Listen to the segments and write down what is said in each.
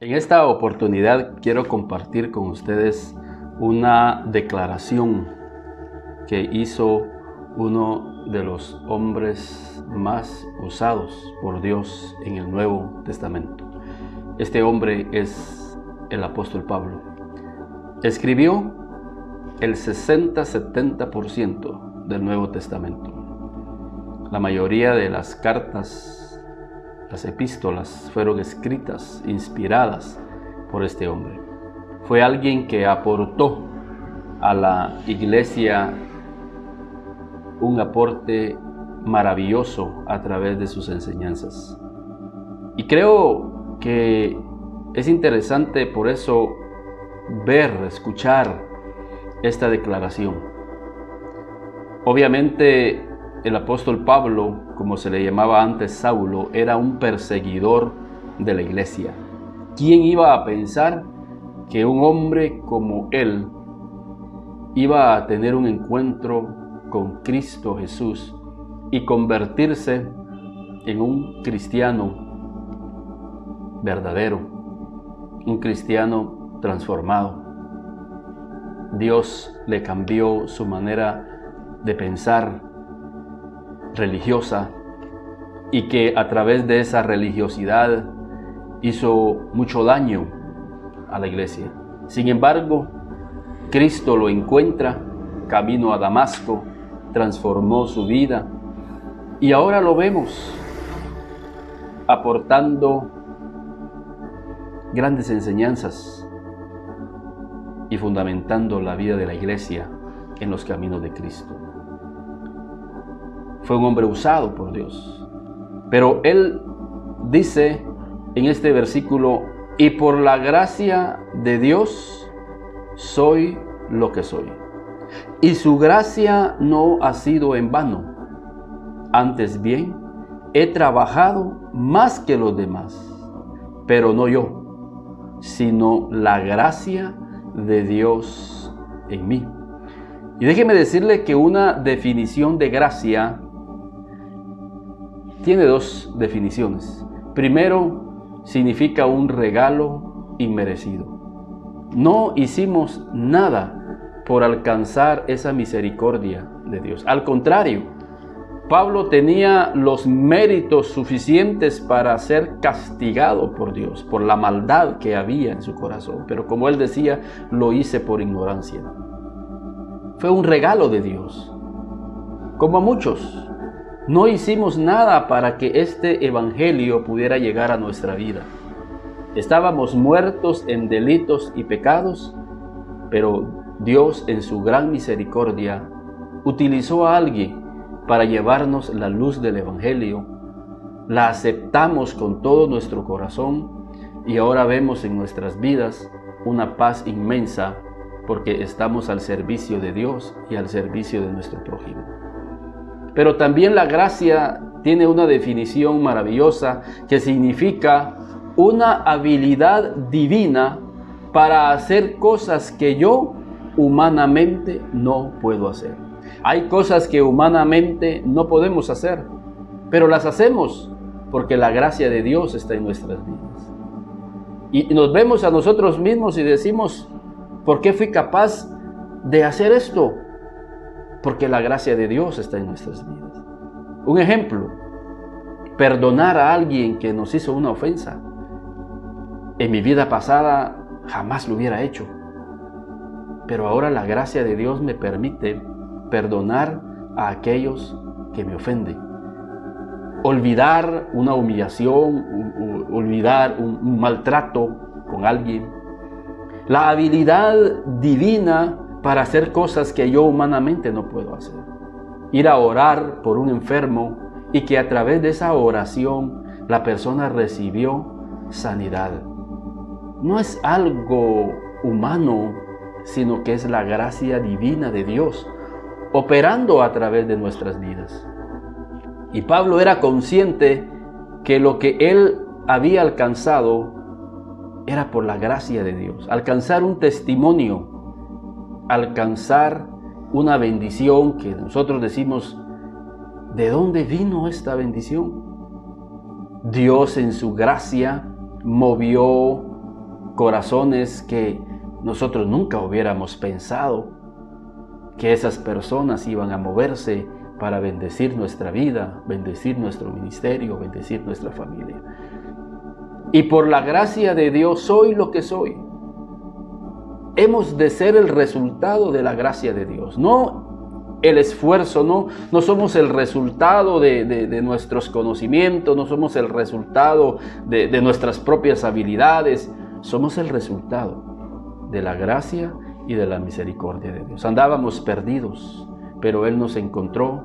En esta oportunidad quiero compartir con ustedes una declaración que hizo uno de los hombres más usados por Dios en el Nuevo Testamento. Este hombre es el apóstol Pablo. Escribió el 60-70% del Nuevo Testamento. La mayoría de las cartas, las epístolas, fueron escritas, inspiradas por este hombre. Fue alguien que aportó a la iglesia un aporte maravilloso a través de sus enseñanzas. Y creo que es interesante por eso escuchar esta declaración. Obviamente, el apóstol Pablo, como se le llamaba antes Saulo, era un perseguidor de la iglesia. ¿Quién iba a pensar que un hombre como él iba a tener un encuentro con Cristo Jesús y convertirse en un cristiano verdadero, un cristiano transformado? Dios le cambió su manera de pensar religiosa, y que a través de esa religiosidad hizo mucho daño a la iglesia. Sin embargo, Cristo lo encuentra camino a Damasco, transformó su vida y ahora lo vemos aportando grandes enseñanzas y fundamentando la vida de la iglesia en los caminos de Cristo. Fue un hombre usado por Dios. Pero él dice en este versículo: y por la gracia de Dios soy lo que soy. Y su gracia no ha sido en vano. Antes bien, he trabajado más que los demás, pero no yo, sino la gracia de Dios en mí. Y déjeme decirle que una definición de gracia tiene dos definiciones. Primero, significa un regalo inmerecido. No hicimos nada por alcanzar esa misericordia de Dios. Al contrario, Pablo tenía los méritos suficientes para ser castigado por Dios, por la maldad que había en su corazón. Pero como él decía, lo hice por ignorancia. Fue un regalo de Dios. Como a muchos, no hicimos nada para que este evangelio pudiera llegar a nuestra vida. Estábamos muertos en delitos y pecados, pero Dios en su gran misericordia utilizó a alguien para llevarnos la luz del evangelio. La aceptamos con todo nuestro corazón y ahora vemos en nuestras vidas una paz inmensa porque estamos al servicio de Dios y al servicio de nuestro prójimo. Pero también la gracia tiene una definición maravillosa que significa una habilidad divina para hacer cosas que yo humanamente no puedo hacer. Hay cosas que humanamente no podemos hacer, pero las hacemos porque la gracia de Dios está en nuestras vidas. Y nos vemos a nosotros mismos y decimos: ¿por qué fui capaz de hacer esto? Porque la gracia de Dios está en nuestras vidas. Un ejemplo: perdonar a alguien que nos hizo una ofensa. En mi vida pasada jamás lo hubiera hecho, pero ahora la gracia de Dios me permite perdonar a aquellos que me ofenden. Olvidar una humillación, olvidar un maltrato con alguien. La habilidad divina para hacer cosas que yo humanamente no puedo hacer. Ir a orar por un enfermo y que a través de esa oración la persona recibió sanidad. No es algo humano, sino que es la gracia divina de Dios operando a través de nuestras vidas. Y Pablo era consciente que lo que él había alcanzado era por la gracia de Dios. Alcanzar un testimonio, alcanzar una bendición que nosotros decimos: ¿de dónde vino esta bendición? Dios en su gracia movió corazones que nosotros nunca hubiéramos pensado que esas personas iban a moverse para bendecir nuestra vida, bendecir nuestro ministerio, bendecir nuestra familia. Y por la gracia de Dios soy lo que soy. Hemos de ser el resultado de la gracia de Dios, no el esfuerzo, no somos el resultado de nuestros conocimientos, no somos el resultado de nuestras propias habilidades, somos el resultado de la gracia y de la misericordia de Dios. Andábamos perdidos, pero Él nos encontró,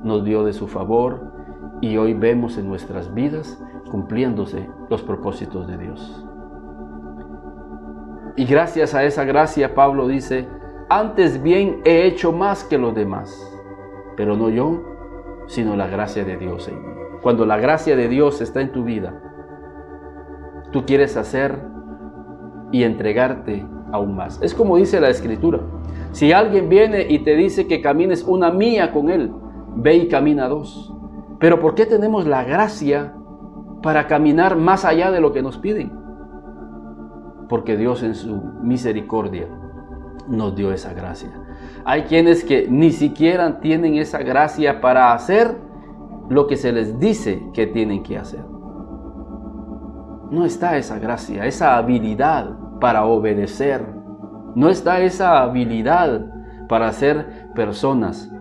nos dio de su favor y hoy vemos en nuestras vidas cumpliéndose los propósitos de Dios. Y gracias a esa gracia, Pablo dice, antes bien he hecho más que los demás, pero no yo, sino la gracia de Dios en mí. Cuando la gracia de Dios está en tu vida, tú quieres hacer y entregarte aún más. Es como dice la Escritura. Si alguien viene y te dice que camines una milla con él, ve y camina 2. Pero ¿por qué tenemos la gracia para caminar más allá de lo que nos piden? Porque Dios en su misericordia nos dio esa gracia. Hay quienes que ni siquiera tienen esa gracia para hacer lo que se les dice que tienen que hacer. No está esa gracia, esa habilidad para obedecer. No está esa habilidad para ser personas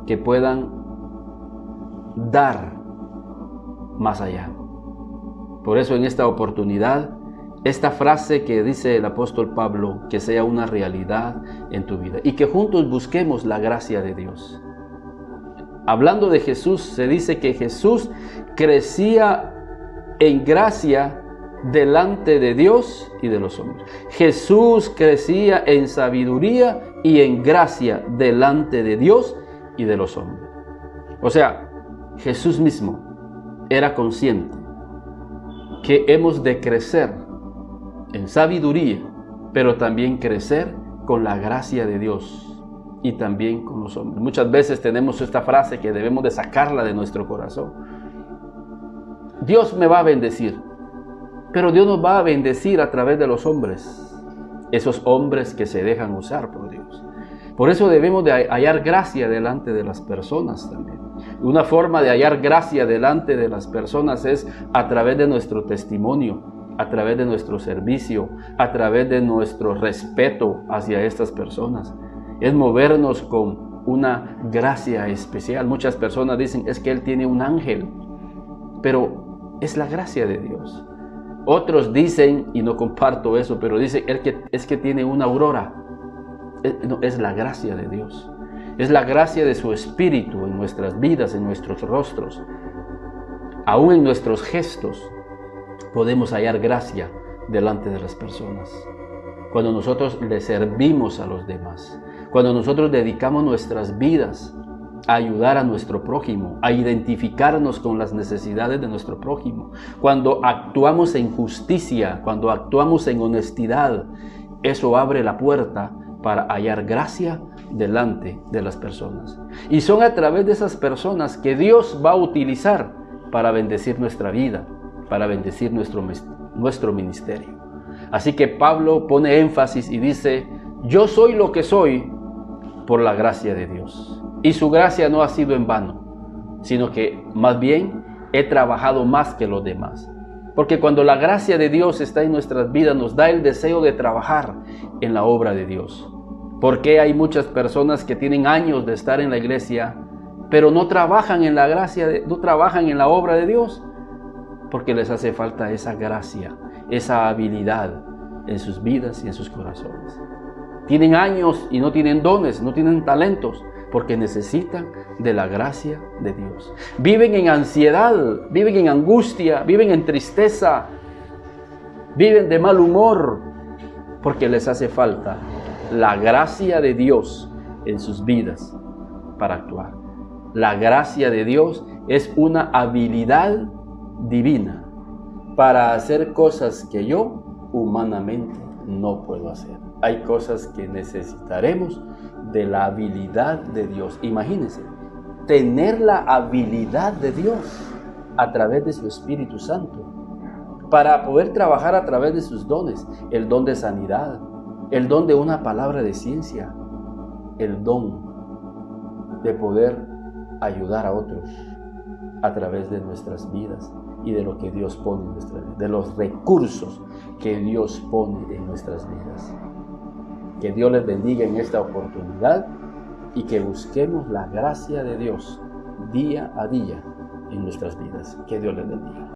que puedan dar más allá. Por eso en esta oportunidad, esta frase que dice el apóstol Pablo, que sea una realidad en tu vida y que juntos busquemos la gracia de Dios. Hablando de Jesús, se dice que Jesús crecía en gracia delante de Dios y de los hombres. Jesús crecía en sabiduría y en gracia delante de Dios y de los hombres. O sea, Jesús mismo era consciente que hemos de crecer en sabiduría, pero también crecer con la gracia de Dios y también con los hombres. Muchas veces tenemos esta frase que debemos de sacarla de nuestro corazón. Dios me va a bendecir, pero Dios nos va a bendecir a través de los hombres, esos hombres que se dejan usar por Dios. Por eso debemos de hallar gracia delante de las personas también. Una forma de hallar gracia delante de las personas es a través de nuestro testimonio, a través de nuestro servicio, a través de nuestro respeto hacia estas personas. Es movernos con una gracia especial. Muchas personas dicen, es que él tiene un ángel, pero es la gracia de Dios. Otros dicen, y no comparto eso, pero dicen, es que tiene una aurora. No, es la gracia de Dios. Es la gracia de su Espíritu en nuestras vidas, en nuestros rostros. Aún en nuestros gestos podemos hallar gracia delante de las personas. Cuando nosotros le servimos a los demás, cuando nosotros dedicamos nuestras vidas a ayudar a nuestro prójimo, a identificarnos con las necesidades de nuestro prójimo, cuando actuamos en justicia, cuando actuamos en honestidad, eso abre la puerta para hallar gracia delante de las personas. Y son a través de esas personas que Dios va a utilizar para bendecir nuestra vida, para bendecir nuestro ministerio. Así que Pablo pone énfasis y dice, yo soy lo que soy por la gracia de Dios. Y su gracia no ha sido en vano, sino que más bien he trabajado más que los demás. Porque cuando la gracia de Dios está en nuestras vidas, nos da el deseo de trabajar en la obra de Dios. Porque hay muchas personas que tienen años de estar en la iglesia, pero no trabajan en la gracia, no trabajan en la obra de Dios, porque les hace falta esa gracia, esa habilidad en sus vidas y en sus corazones. Tienen años y no tienen dones, no tienen talentos, porque necesitan de la gracia de Dios. Viven en ansiedad, viven en angustia, viven en tristeza, viven de mal humor, porque les hace falta la gracia de Dios en sus vidas para actuar. La gracia de Dios es una habilidad divina para hacer cosas que yo humanamente no puedo hacer. Hay cosas que necesitaremos de la habilidad de Dios. Imagínense, tener la habilidad de Dios a través de su Espíritu Santo para poder trabajar a través de sus dones, el don de sanidad, el don de una palabra de ciencia, el don de poder ayudar a otros a través de nuestras vidas y de lo que Dios pone en nuestras vidas, de los recursos que Dios pone en nuestras vidas. Que Dios les bendiga en esta oportunidad y que busquemos la gracia de Dios día a día en nuestras vidas. Que Dios les bendiga.